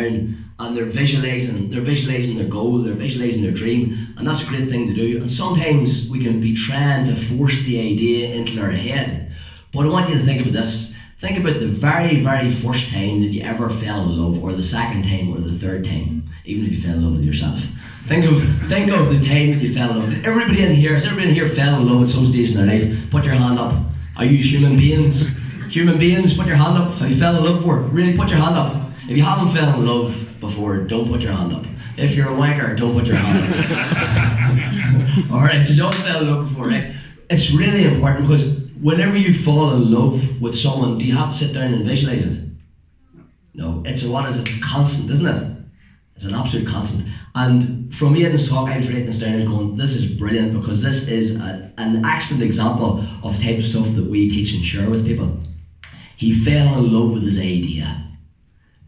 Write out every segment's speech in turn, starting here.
down and they're visualising their goal, they're visualising their dream, and that's a great thing to do. And sometimes we can be trying to force the idea into their head. But I want you to think about this. Think about the very, very first time that you ever fell in love, or the second time, or the third time, even if you fell in love with yourself. Think of the time that you fell in love. Has everybody in here fell in love at some stage in their life? Put your hand up. Are you human beings? Human beings, put your hand up. Have you fell in love before? Really, put your hand up. If you haven't fell in love before, don't put your hand up. If you're a wanker, don't put your hand up. Alright, did you all fell in love before, right? It's really important, because whenever you fall in love with someone, do you have to sit down and visualise it? No, it's a constant, isn't it? It's an absolute constant. And from Aidan's talk, I was writing this down and going, this is brilliant, because this is an excellent example of the type of stuff that we teach and share with people. He fell in love with his idea.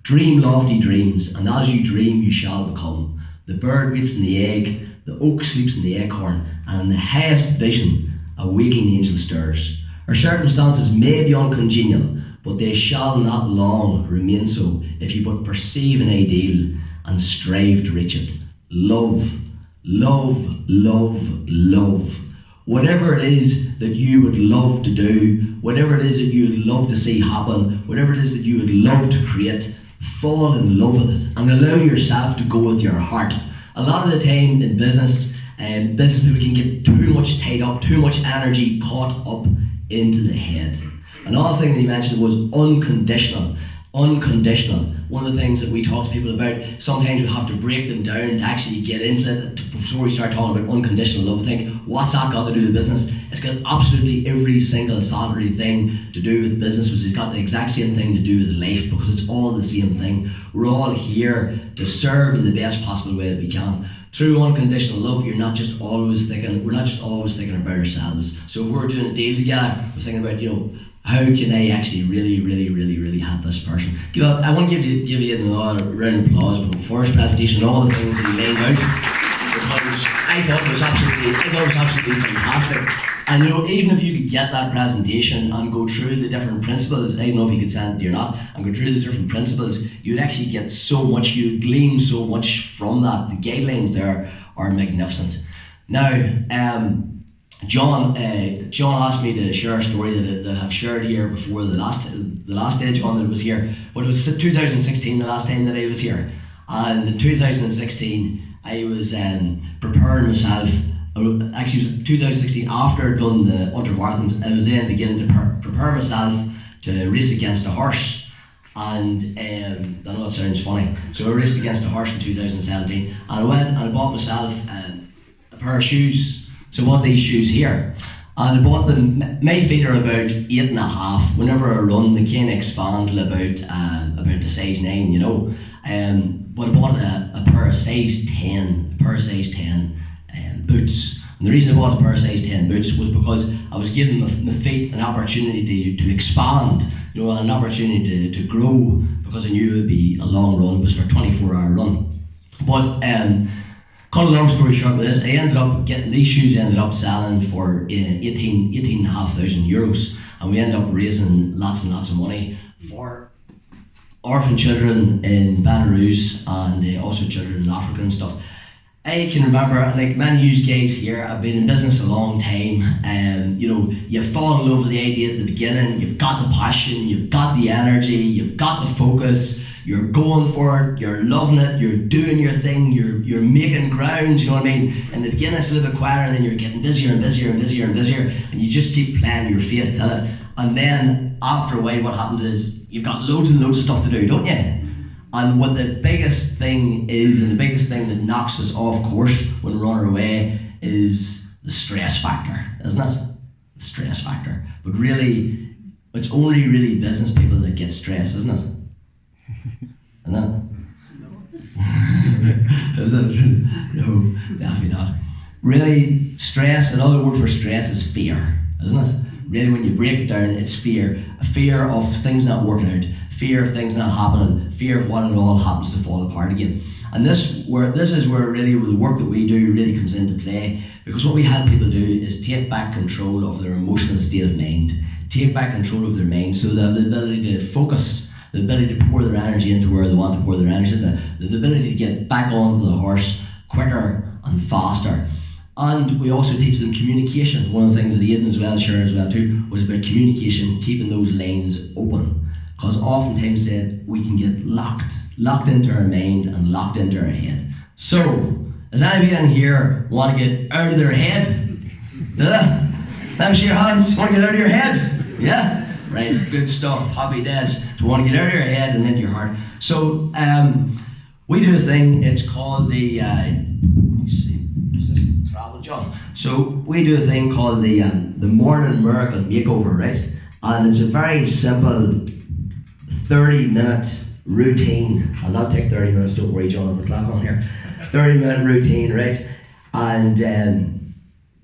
Dream lofty dreams, and as you dream, you shall become. The bird waits in the egg, the oak sleeps in the acorn, and in the highest vision, a waking angel stirs. Our circumstances may be uncongenial, but they shall not long remain so if you but perceive an ideal and strive to reach it. Love, love, love, love. Whatever it is that you would love to do, whatever it is that you would love to see happen, whatever it is that you would love to create, fall in love with it and allow yourself to go with your heart. A lot of the time in business people can get too much tied up, too much energy caught up into the head. Another thing that he mentioned was unconditional. Unconditional. One of the things that we talk to people about, sometimes we have to break them down to actually get into it before we start talking about unconditional love. Think, what's that got to do with business? It's got absolutely every single solitary thing to do with business, which has got the exact same thing to do with life, because it's all the same thing. We're all here to serve in the best possible way that we can. Through unconditional love, we're not just always thinking about ourselves. So if we're doing a deal together, we're thinking about, how can I actually really help this person? I want to give you another round of applause for the first presentation and all the things that he laid out, because I thought it was absolutely fantastic. And even if you could get that presentation and go through the different principles, I don't know if you could send it to you or not, and go through the different principles, you'd actually get so much, you'd glean so much from that. The guidelines there are magnificent. Now, John asked me to share a story that I've shared here before the last day John that was here, but it was 2016 the last time that I was here. And in 2016 I was preparing myself. Actually, it was 2016 after I'd done the ultramarathons. I was then beginning to prepare myself to race against a horse. And I know it sounds funny, so I raced against a horse in 2017, and I went and I bought myself a pair of shoes. So I bought these shoes here, and I bought them. My feet are about 8.5. Whenever I run, they can expand to about the size 9, But I bought a pair of size 10, boots. And the reason I bought a pair of size 10 boots was because I was giving my feet an opportunity to expand, an opportunity to grow, because I knew it would be a long run. It was for a 24-hour run. But cut a long story short with this, I ended up getting these shoes, ended up selling for 18,500 euros, and we ended up raising lots and lots of money for orphan children in Belarus and also children in Africa and stuff. I can remember, like many of you guys here, I've been in business a long time, and you fall in love with the idea at the beginning, you've got the passion, you've got the energy, you've got the focus, you're going for it, you're loving it, you're doing your thing, you're making ground, you know what I mean? In the beginning it's a little bit quieter, and then you're getting busier and busier and busier and busier, and you just keep playing your faith till it. And then after a while what happens is you've got loads and loads of stuff to do, don't you? And what the biggest thing is, and the biggest thing that knocks us off course when we're on our way, is the stress factor, isn't it? The stress factor. But really, it's only really business people that get stressed, isn't it? Isn't it? Is it true? No, definitely not. Really, stress, another word for stress is fear, isn't it? Really, when you break it down, it's fear. A fear of things not working out, fear of things not happening, fear of what it all happens to fall apart again. And this is where really the work that we do really comes into play, because what we help people do is take back control of their emotional state of mind, take back control of their mind, so they have the ability to focus the ability to pour their energy into where they want to pour their energy into, the ability to get back onto the horse quicker and faster. And we also teach them communication. One of the things that Aidan as well, Sharon as well too, was about communication, keeping those lanes open. Because oftentimes said we can get locked into our mind and locked into our head. So, does anybody in here want to get out of their head? Do they? Let me see your hands. Want to get out of your head? Yeah? Right, good stuff. Happy days. To want to get out of your head and into your heart. So, we do a thing, it's called the, let me see, is this travel, John? So, we do a thing called the Morning Miracle Makeover, right? And it's a very simple 30-minute routine. I'll not take 30 minutes, don't worry, John, on the clock on here. 30-minute routine, right? And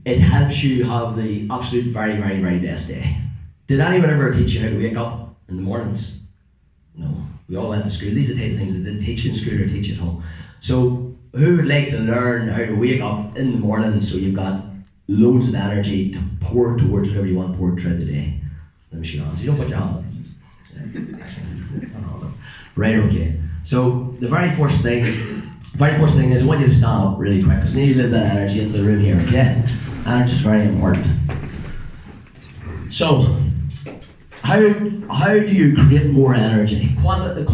it helps you have the absolute very, very, very best day. Did anyone ever teach you how to wake up in the mornings? No. We all went to school. These are the type of things that didn't teach you in school or teach you at home. So who would like to learn how to wake up in the morning so you've got loads of energy to pour towards whatever you want poured throughout the day? Let me show you on. So you don't put your hand up. Right, okay. So the very first thing is I want you to stand up really quick because I need a little bit of energy into the room here, okay? Energy is very important. So, how do you create more energy? Quantum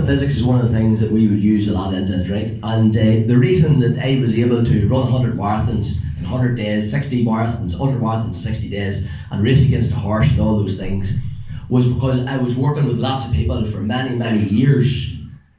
physics is one of the things that we would use a lot into it, right? And the reason that I was able to run 100 marathons in 100 days, 60 marathons, 100 marathons in 60 days, and race against a horse and all those things was because I was working with lots of people for many, many years,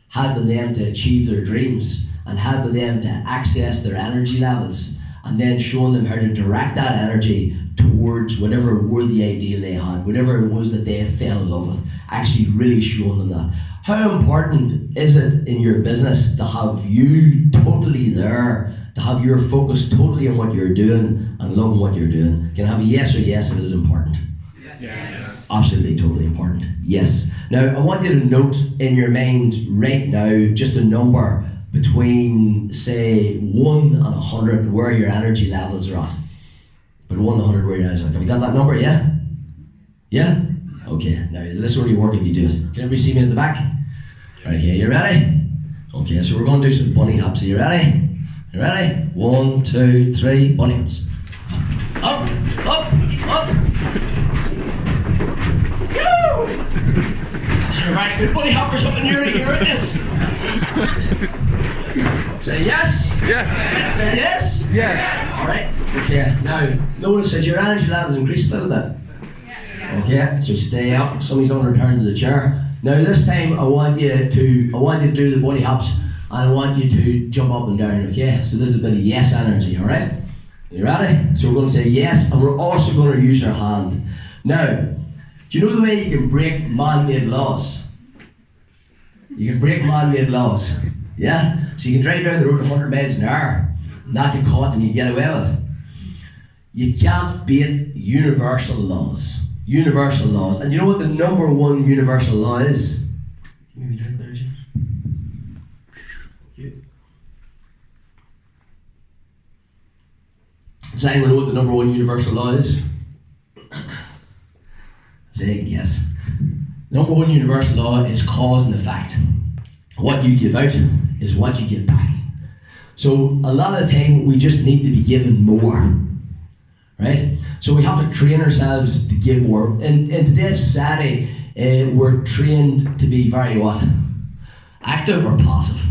helping them to achieve their dreams and helping them to access their energy levels and then showing them how to direct that energy towards whatever worthy ideal they had, whatever it was that they fell in love with, actually really showing them that. How important is it in your business to have you totally there, to have your focus totally on what you're doing and loving what you're doing? Can I have a yes or yes if it is important? Yes. Absolutely, totally important. Yes. Now, I want you to note in your mind right now just a number between, say, 1 and 100 where your energy levels are at. But 1 to 100 where your energy levels are at. Have you got that number, yeah? Yeah? Okay, now this will only work if you do it. Can everybody see me at the back? Right here, you ready? Okay, so we're going to do some bunny hops. Are you ready? You ready? 1, 2, 3, bunny hops. Up, up, up. You're right, good bunny hoppers up in Newry, you heard this? Say yes? Yes. Say yes? Yes. Alright, okay. Now, notice as your energy levels increase a little bit. Okay, so stay up. Somebody's going to return to the chair. Now this time I want you to do the bunny hops and I want you to jump up and down, okay? So this is a bit of yes energy, alright? You ready? So we're going to say yes and we're also going to use our hand. Now, do you know the way you can break man-made laws? You can break man-made laws, yeah? So you can drive down the road 100 miles an hour, not get caught and you get away with it. You can't beat universal laws. Universal laws. And you know what the number one universal law is? Maybe drink there, James. Does anyone know what the number one universal law is? Say yes. Number one universal law is cause and effect. What you give out is what you get back. So a lot of the time we just need to be given more, right? So we have to train ourselves to give more. In today's society, we're trained to be very what? Active or passive?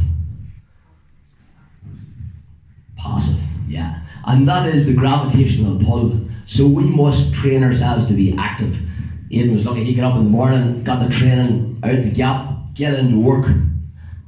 Passive, yeah. And that is the gravitational pull. So we must train ourselves to be active. Aidan was lucky, he got up in the morning, got the training out the gap, get into work.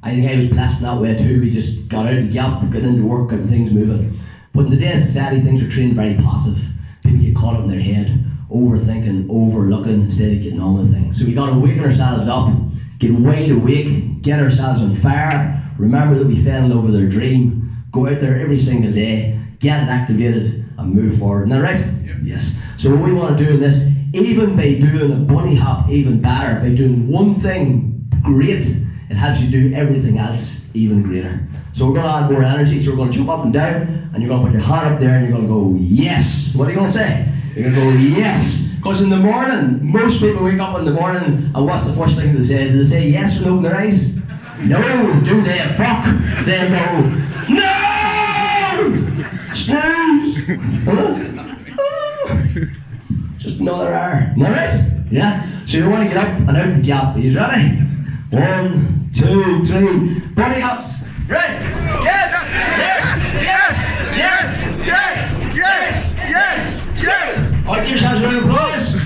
I think I was blessed in that way too. We just got out the gap, got into work, got things moving. But in today's society, things are trained very passive. People get caught up in their head, overthinking, overlooking, instead of getting on with things. So we got to waken ourselves up, get wide awake, get ourselves on fire, remember that we fell in love with our dream, go out there every single day, get it activated, and move forward. Isn't that right? Yep. Yes. So what we want to do in this, even by doing a bunny hop even better, by doing one thing great, it helps you do everything else even greater. So we're going to add more energy, so we're going to jump up and down, and you're going to put your hand up there and you're going to go, yes. What are you going to say? You're going to go, yes. Because in the morning, most people wake up in the morning and what's the first thing they say? Do they say yes when they open their eyes? No, do they? Fuck. They go, no! Snooze! Just another hour. Alright? Yeah? So you want to get up and out the gap. Are you ready? 1, 2, 3. Body hops. Right? Yes! Yes! Yes! Yes! Yes! Yes! Yes! Yes! I'll give yourselves a round of applause.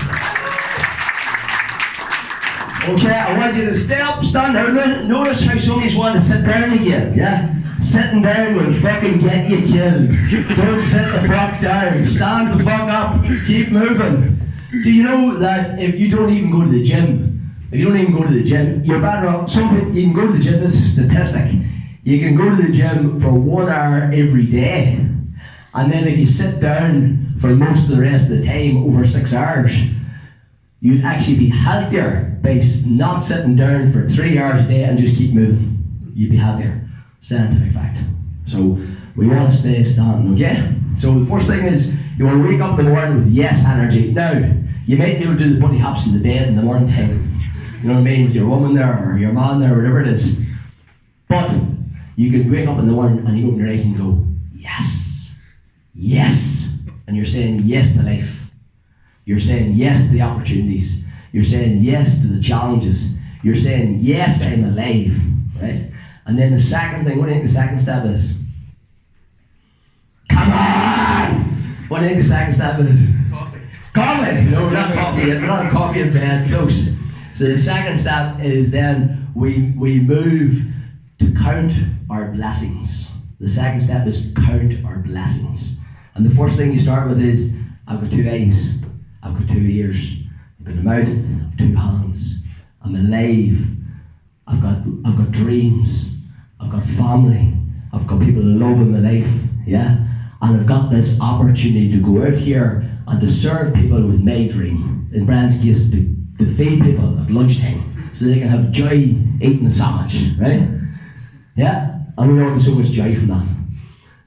Okay, I want you to stay up, stand down. Notice how some of you want to sit down again, yeah? Sitting down will fucking get you killed. Don't sit the fuck down. Stand the fuck up. Keep moving. Do you know that if you don't even go to the gym, you're better off. Some people, you can go to the gym, this is a statistic. You can go to the gym for 1 hour every day. And then if you sit down for most of the rest of the time, over 6 hours, you'd actually be healthier by not sitting down for 3 hours a day and just keep moving. You'd be healthier. Scientific fact. So we want to stay standing, okay? So the first thing is you want to wake up in the morning with yes energy. Now, you might be able to do the bunny hops in the bed in the morning time. You know what I mean? With your woman there or your man there, whatever it is. But you can wake up in the morning and you open your eyes and go, yes. Yes. And you're saying yes to life. You're saying yes to the opportunities. You're saying yes to the challenges. You're saying yes, I'm alive. Right? And then the second thing, what do you think the second step is? Come on! What do you think the second step is? Coffee. Coffee! No, not coffee. Not coffee in bed. Close. So the second step is then we move to count our blessings. The second step is count our blessings. And the first thing you start with is, I've got 2 eyes, I've got 2 ears, I've got a mouth, I've 2 hands, I'm alive, I've got dreams, I've got family, I've got people who love in my life, yeah? And I've got this opportunity to go out here and to serve people with my dream. In Brian's case, to feed people at lunchtime so they can have joy eating the sandwich, right? Yeah? And we all get so much joy from that.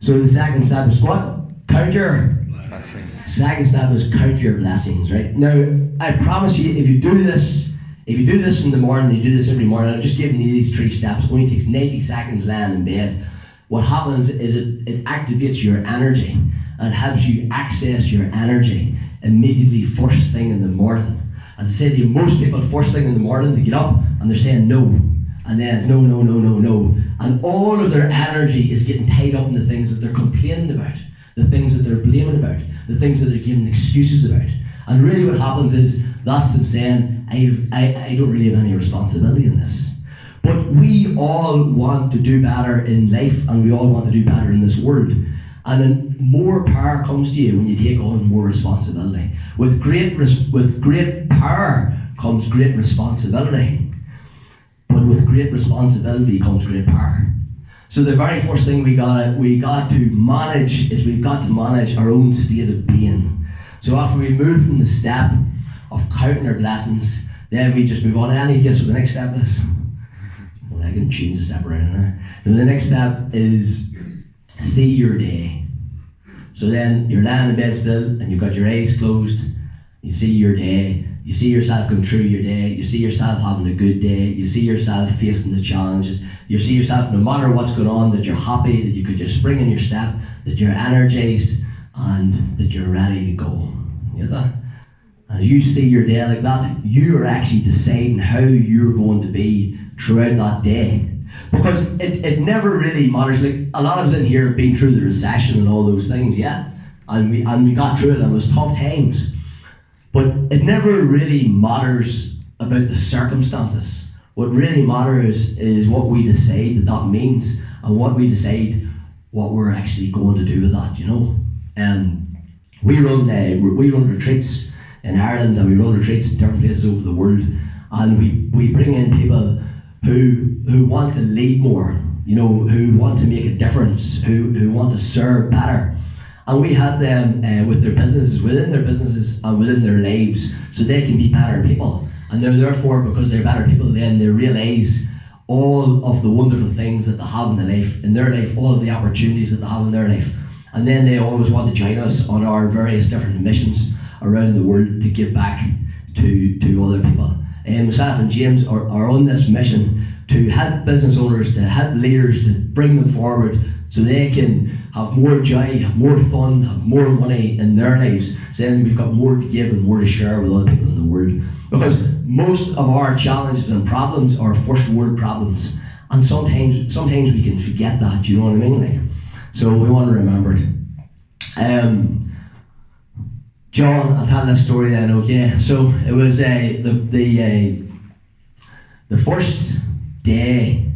So the second step is what? Count your blessings. Second step is count your blessings, right? Now, I promise you, if you do this in the morning, you do this every morning, I've just given you these 3 steps, it only takes 90 seconds lying in bed. What happens is it activates your energy and it helps you access your energy immediately first thing in the morning. As I said to you, most people first thing in the morning, they get up and they're saying no. And then it's no, no, no, no, no. And all of their energy is getting tied up in the things that they're complaining about, the things that they're blaming about, the things that they're giving excuses about. And really what happens is, that's them saying, I don't really have any responsibility in this. But we all want to do better in life and we all want to do better in this world. And then more power comes to you when you take on more responsibility. With great power comes great responsibility. But with great responsibility comes great power. So the very first thing we got to manage is we've got to manage our own state of being. So after we move from the step of counting our blessings, then we just move on. Any guess what the next step is? Well, I can change the step around there. And the next step is see your day. So then you're lying in bed still and you've got your eyes closed. You see your day. You see yourself going through your day. You see yourself having a good day. You see yourself facing the challenges. You see yourself, no matter what's going on, that you're happy, that you could just spring in your step, that you're energized, and that you're ready to go. You know that? As you see your day like that, you are actually deciding how you're going to be throughout that day. Because it never really matters. Like, a lot of us in here have been through the recession and all those things, yeah? And we got through it and it was tough times. But it never really matters about the circumstances. What really matters is what we decide that means and what we decide what we're actually going to do with that, you know? We run retreats in Ireland and we run retreats in different places over the world, and we bring in people who want to lead more, you know, who want to make a difference, who want to serve better. And we have them with their businesses, within their businesses and within their lives, so they can be better people. And they're therefore, because they're better people, then they realise all of the wonderful things that they have in their life, all of the opportunities that they have in their life. And then they always want to join us on our various different missions. around the world to give back to other people. Myself and James are on this mission to help business owners, to help leaders, to bring them forward so they can have more joy, have more fun, have more money in their lives, so then we've got more to give and more to share with other people in the world. Because most of our challenges and problems are first world problems, and sometimes we can forget that, you know what I mean? Like, so we want to remember it. John, I'll tell this story then, okay? So it was the first day,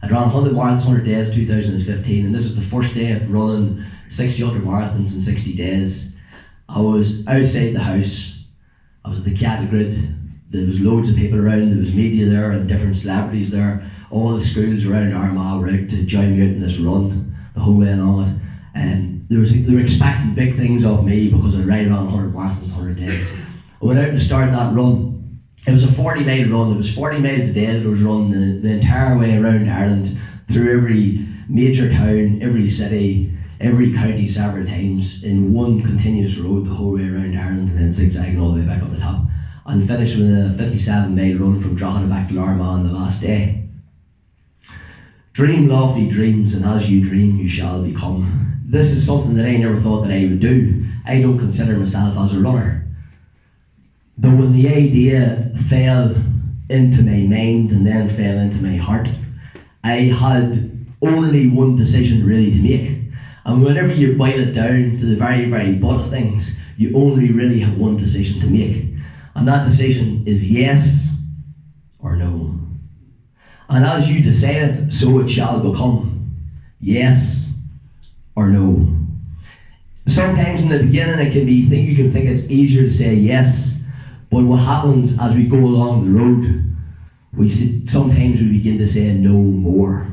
I'd run 100 marathons, 100 days, 2015, and this is the first day of running 600 marathons in 60 days. I was outside the house, I was at the cattle grid, there was loads of people around, there was media there and different celebrities there, all the schools around Armagh were out to join me out in this run, the whole way along it. And they were expecting big things of me because I ride around 100 marathons, 100 days. I went out to start that run. It was a 40-mile run. It was 40 miles a day that was run the entire way around Ireland, through every major town, every city, every county several times, in one continuous road the whole way around Ireland, and then zigzagging all the way back up the top. And finished with a 57-mile run from Drogheda back to Armagh on the last day. Dream lofty dreams, and as you dream, you shall become. This is something that I never thought that I would do. I don't consider myself as a runner. But when the idea fell into my mind and then fell into my heart, I had only one decision really to make. And whenever you boil it down to the very, very butt of things, you only really have one decision to make. And that decision is yes or no. And as you decide it, so it shall become. Yes or no. Sometimes in the beginning you can think it's easier to say yes, but what happens as we go along the road, sometimes we begin to say no more.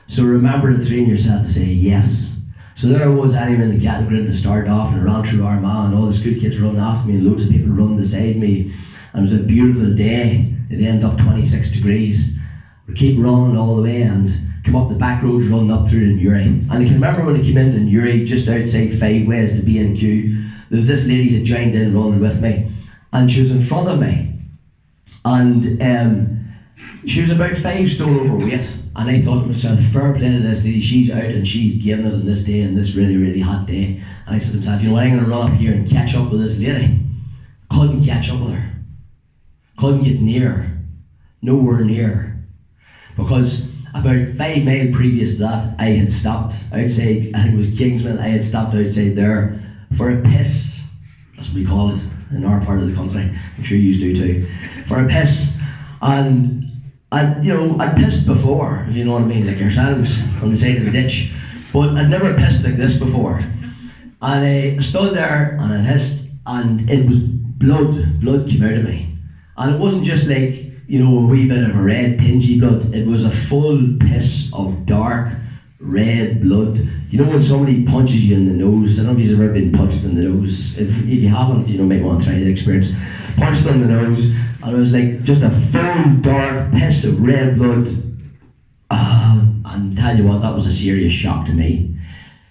So remember to train yourself to say yes. So there I was anyway in the cattle grid to start off, and I ran through Armagh, and all the school kids running after me, and loads of people running beside me. And it was a beautiful day. It ended up 26 degrees. We keep running all the way and come up the back roads running up through to Newry. And I can remember when I came into Newry, just outside 5 Ways to B&Q, there was this lady that joined in running with me, and she was in front of me. And she was about 5 stone overweight. And I thought to myself, fair play to this lady, she's out and she's giving it on this day, and this really, really hot day. And I said to myself, you know what, I'm going to run up here and catch up with this lady. Couldn't catch up with her. Couldn't get near her. Nowhere near her. Because about 5 miles previous to that, I had stopped outside, I think it was Kingsman, I had stopped outside there for a piss. That's what we call it in our part of the country. I'm sure you do too. For a piss. And I'd pissed before, if you know what I mean, like yourselves on the side of the ditch. But I'd never pissed like this before. And I stood there and I pissed, and it was blood came out of me. And it wasn't just like, a wee bit of a red tingy blood. It was a full piss of dark red blood. You know when somebody punches you in the nose? I don't know if you've ever been punched in the nose. If you haven't, might want to try the experience. Punched in the nose, and it was like just a full dark piss of red blood. And tell you what, that was a serious shock to me.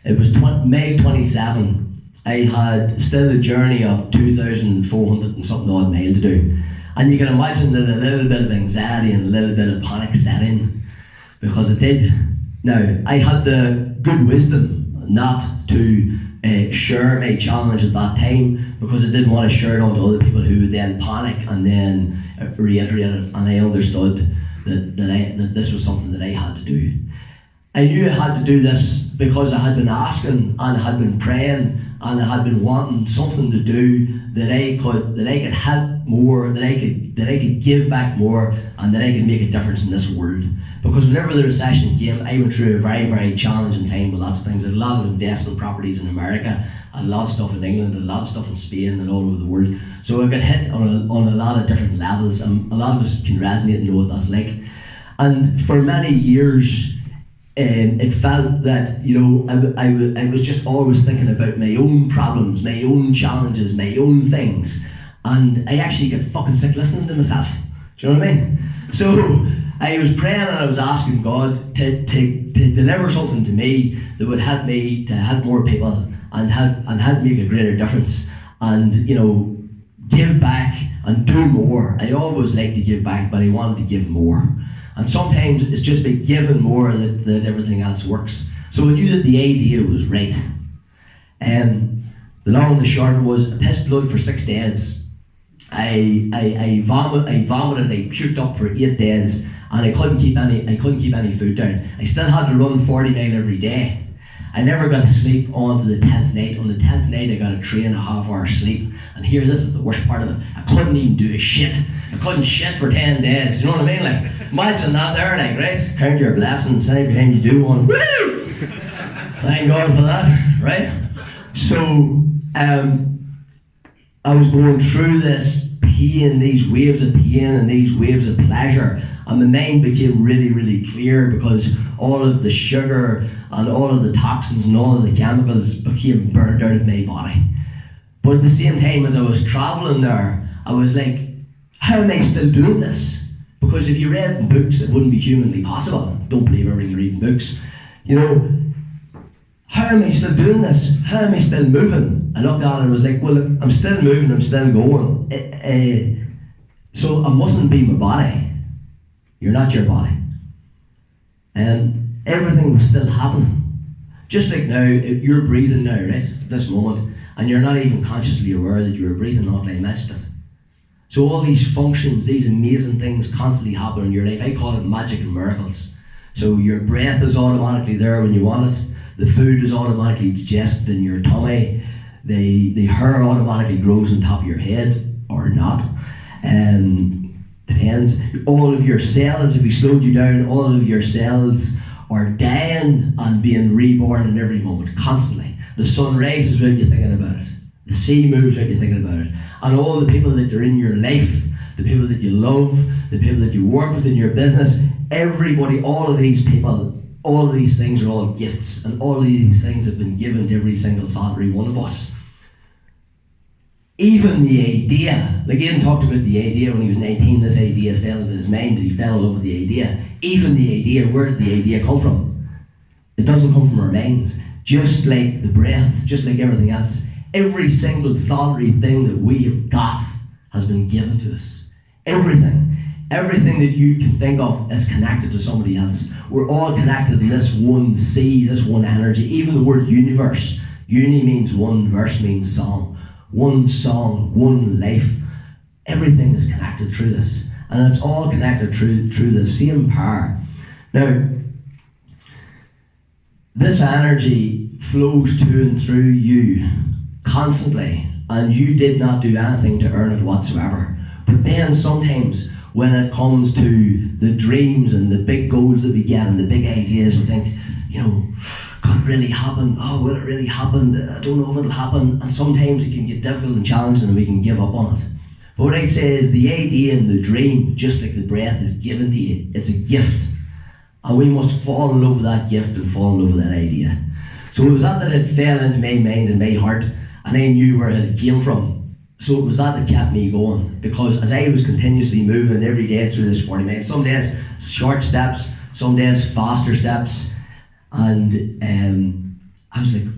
It was May 27. I had still a journey of 2,400 and something odd mile to do. And you can imagine that a little bit of anxiety and a little bit of panic set in, because it did. Now, I had the good wisdom not to share my challenge at that time, because I didn't want to share it on to other people who would then panic and then reiterate it. And I understood that this was something that I had to do. I knew I had to do this because I had been asking and I had been praying and I had been wanting something to do that I could help more, that I could give back more, and that I could make a difference in this world. Because whenever the recession came, I went through a very, very challenging time with lots of things. I had a lot of investment properties in America, and a lot of stuff in England, and a lot of stuff in Spain and all over the world. So I got hit on a lot of different levels, and a lot of us can resonate and know what that's like. And for many years, it felt that, I was just always thinking about my own problems, my own challenges, my own things. And I actually get fucking sick listening to myself. Do you know what I mean? So I was praying and I was asking God to deliver something to me that would help me to help more people and help make a greater difference. and, you know, give back and do more. I always like to give back, but I wanted to give more. And sometimes it's just by giving more that everything else works. So I knew that the idea was right. The long and the short was, I pissed blood for 6 days. I vomited, I puked up for 8 days, and I couldn't keep any food down. I still had to run 40 mile every day. I never got to sleep on to the 10th night. On the 10th night I got a 3.5 hour sleep. And here, this is the worst part of it. I couldn't even do a shit. I couldn't shit for 10 days. You know what I mean? Like, imagine that there, like, right? Count your blessings every time you do one. Woo! Thank God for that, right? So, I was going through this pain, these waves of pain and these waves of pleasure, and my mind became really, really clear because all of the sugar and all of the toxins and all of the chemicals became burned out of my body. But at the same time as I was travelling there, I was like, how am I still doing this? Because if you read in books, it wouldn't be humanly possible. Don't believe everything you read in books. You know, how am I still doing this? How am I still moving? I looked at it and was like, well, look, I'm still moving, I'm still going. So I mustn't be my body. You're not your body. And everything was still happening. Just like now, you're breathing now, right? At this moment, and you're not even consciously aware that you're breathing until I mentioned it. So all these functions, these amazing things constantly happen in your life. I call it magic and miracles. So your breath is automatically there when you want it. The food is automatically digested in your tummy. The hair automatically grows on top of your head, or not. Depends. All of your cells, if we slowed you down, all of your cells are dying and being reborn in every moment, constantly. The sun rises without you thinking about it. The sea moves without you thinking about it. And all the people that are in your life, the people that you love, the people that you work with in your business, everybody, all of these people, all of these things are all gifts, and all of these things have been given to every single solitary one of us. Even the idea, like Ian talked about the idea when he was 19, this idea fell into his mind and he fell in love with the idea. Even the idea, where did the idea come from? It doesn't come from our minds. Just like the breath, just like everything else, every single solitary thing that we have got has been given to us. Everything. Everything that you can think of is connected to somebody else. We're all connected in this one sea, this one energy. Even the word universe. Uni means one, verse means song. One song, one life. Everything is connected through this. And it's all connected through the same power. Now, this energy flows to and through you constantly, and you did not do anything to earn it whatsoever. But then sometimes when it comes to the dreams and the big goals that we get and the big ideas, we think, you know, could it really happen? Oh, will it really happen? I don't know if it'll happen. And sometimes it can get difficult and challenging and we can give up on it. But what I'd say is the idea and the dream, just like the breath, is given to you. It's a gift. And we must fall in love with that gift and fall in love with that idea. So it was that it fell into my mind and my heart, and I knew where it came from. So it was that kept me going, because as I was continuously moving every day through this 40 minutes, some days short steps, some days faster steps, and I was like,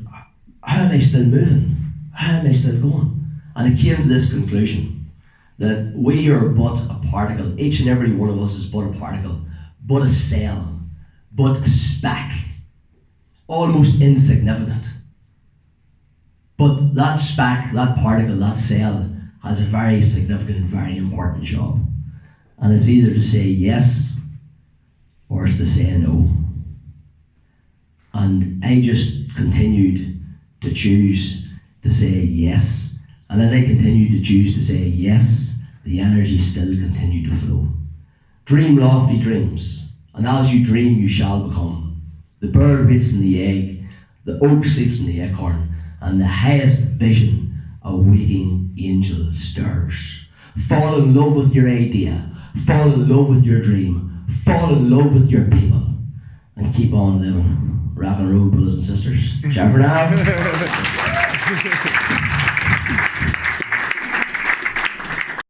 how am I still moving? How am I still going? And I came to this conclusion, that we are but a particle. Each and every one of us is but a particle, but a cell, but a speck, almost insignificant. But that speck, that particle, that cell has a very significant, very important job. And it's either to say yes or it's to say no. And I just continued to choose to say yes. And as I continued to choose to say yes, the energy still continued to flow. Dream lofty dreams, and as you dream, you shall become. The bird waits in the egg, the oak sleeps in the acorn, and the highest vision a waking angel stirs. Fall in love with your idea, fall in love with your dream, fall in love with your people, and keep on living. Rock and roll, brothers and sisters. Ciao for now.